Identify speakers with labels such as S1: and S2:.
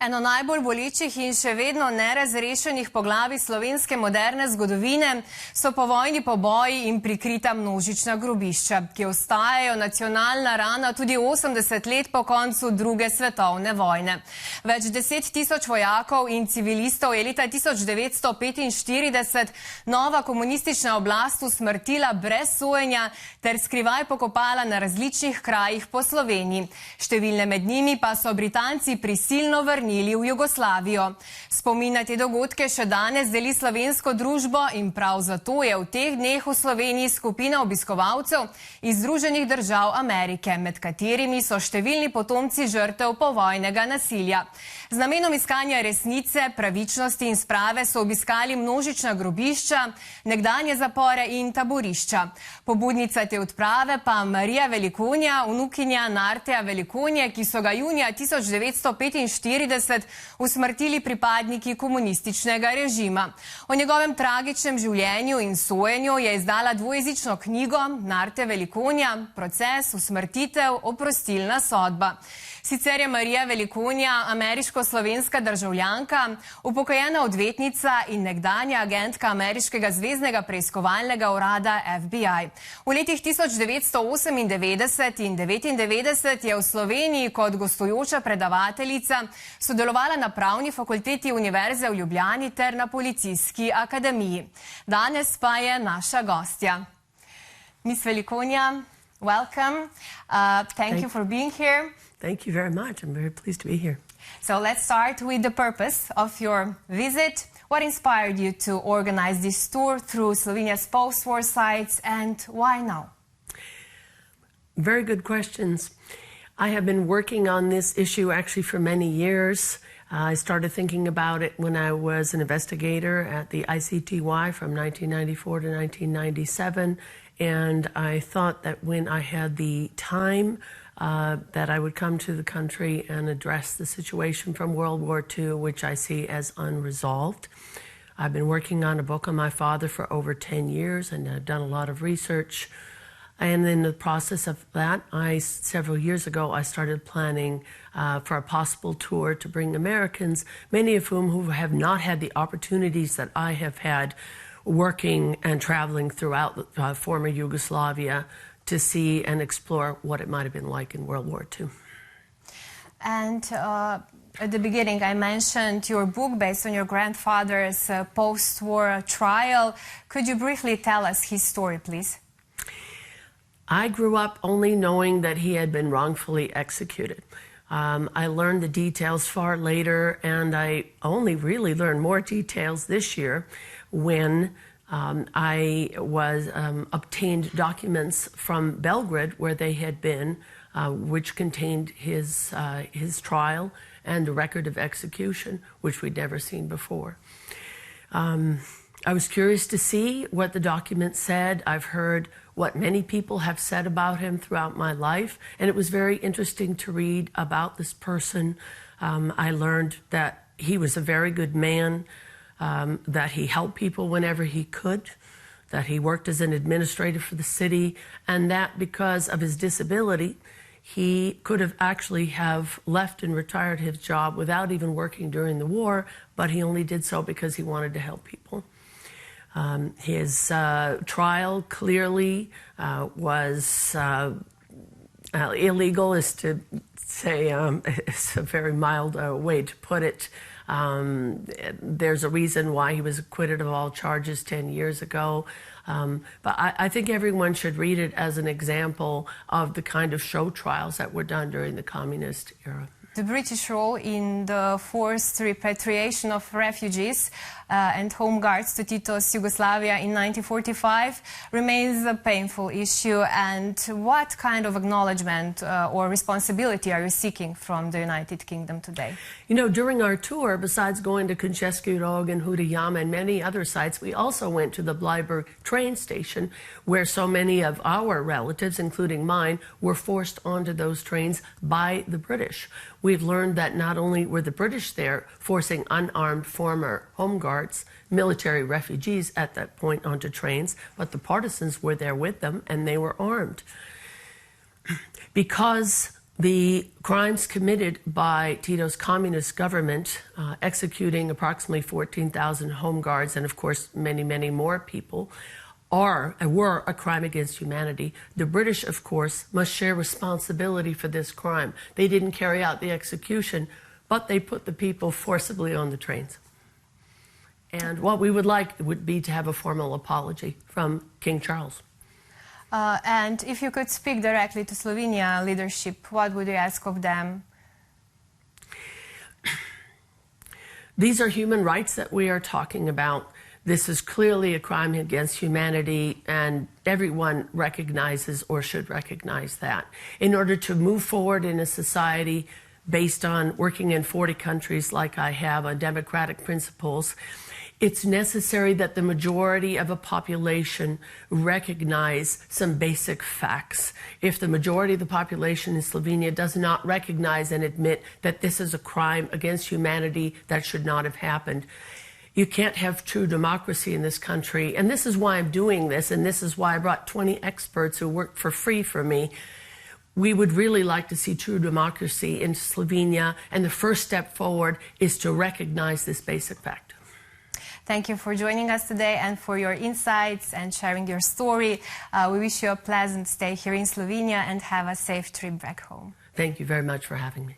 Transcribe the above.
S1: Eno najbolj bolečih in še vedno nerazrešenih poglavij slovenske moderne zgodovine so povojni poboji in prikrita množična grobišča, ki ostajajo nacionalna rana tudi 80 let po koncu druge svetovne vojne. Več 10 tisoč vojakov in civilistov je leta 1945 nova komunistična oblast usmrtila brez sojenja ter skrivaj pokopala na različnih krajih po Sloveniji. Številne med njimi pa so Britanci prisilno vrnili v Jugoslavijo. Spomin na te dogodke še danes deli slovensko družbo in prav zato je v teh dneh v Sloveniji skupina obiskovalcev iz Združenih držav Amerike, med katerimi so številni potomci žrtev povojnega nasilja. Z namenom iskanja resnice, pravičnosti in sprave so obiskali množična grobišča, nekdanje zapore in taborišča. Pobudnica te odprave pa Marija Velikonja, vnukinja Narteja Velikonje, ki so ga junija 1945 usmrtili pripadniki komunističnega režima. O njegovem tragičnem življenju in sojenju je izdala dvojezično knjigo Narte Velikonja, Proces, usmrtitev, oprostilna sodba. Sicer je Marija Velikonja ameriško-slovenska državljanka, upokojena odvetnica in nekdanja agentka ameriškega zveznega preiskovalnega urada FBI. V letih 1998 in 1999 je v Sloveniji kot gostujoča predavateljica sodelovala na Pravni fakulteti Univerze v Ljubljani ter na Policijski akademiji. Danes pa je naša gostja. Miss Velikonja, welcome. Thank you for being here.
S2: Thank you very much. I'm very pleased to be here.
S1: So let's start with the purpose of your visit. What inspired you to organize this tour through Slovenia's post-war sites, and why now?
S2: Very good questions. I have been working on this issue actually for many years. I started thinking about it when I was an investigator at the ICTY from 1994 to 1997, and I thought that when I had the time that I would come to the country and address the situation from World War II, which I see as unresolved. I've been working on a book on my father for over 10 years, and I've done a lot of research. And in the process of that, several years ago, I started planning for a possible tour to bring Americans, many of whom who have not had the opportunities that I have had working and traveling throughout former Yugoslavia, to see and explore what it might have been like in World War II.
S1: And at the beginning, I mentioned your book based on your grandfather's post-war trial. Could you briefly tell us his story, please?
S2: I grew up only knowing that he had been wrongfully executed. I learned the details far later, and I only really learned more details this year when I obtained documents from Belgrade where they had been, which contained his trial and a record of execution, which we'd never seen before. I was curious to see what the document said. I've heard what many people have said about him throughout my life, and it was very interesting to read about this person. I learned that he was a very good man, that he helped people whenever he could, that he worked as an administrator for the city, and that because of his disability, he could have actually have left and retired his job without even working during the war, but he only did so because he wanted to help people. His trial clearly was illegal, is to say, it's a very mild way to put it. There's a reason why he was acquitted of all charges 10 years ago. But I think everyone should read it as an example of the kind of show trials that were done during the communist era.
S1: The British role in the forced repatriation of refugees and home guards to Tito's Yugoslavia in 1945 remains a painful issue. And what kind of acknowledgement or responsibility are you seeking from the United Kingdom today?
S2: You know, during our tour, besides going to Kocevski Rog and Huda Jama and many other sites, we also went to the Bleiburg train station, where so many of our relatives, including mine, were forced onto those trains by the British. We've learned that not only were the British there forcing unarmed former home guards, military refugees at that point onto trains, but the partisans were there with them and they were armed. Because The crimes committed by Tito's communist government, executing approximately 14,000 home guards and, of course, many, many more people, were a crime against humanity. The British, of course, must share responsibility for this crime. They didn't carry out the execution, but they put the people forcibly on the trains. And what we would like would be to have a formal apology from King Charles.
S1: And if you could speak directly to Slovenia leadership, what would you ask of them?
S2: These are human rights that we are talking about. This is clearly a crime against humanity, and everyone recognizes or should recognize that. In order to move forward in a society based on working in 40 countries like I have on democratic principles, it's necessary that the majority of a population recognize some basic facts. If the majority of the population in Slovenia does not recognize and admit that this is a crime against humanity that should not have happened, you can't have true democracy in this country. And this is why I'm doing this, and this is why I brought 20 experts who worked for free for me. We would really like to see true democracy in Slovenia, and the first step forward is to recognize this basic fact.
S1: Thank you for joining us today and for your insights and sharing your story. We wish you a pleasant stay here in Slovenia and have a safe trip back home.
S2: Thank you very much for having me.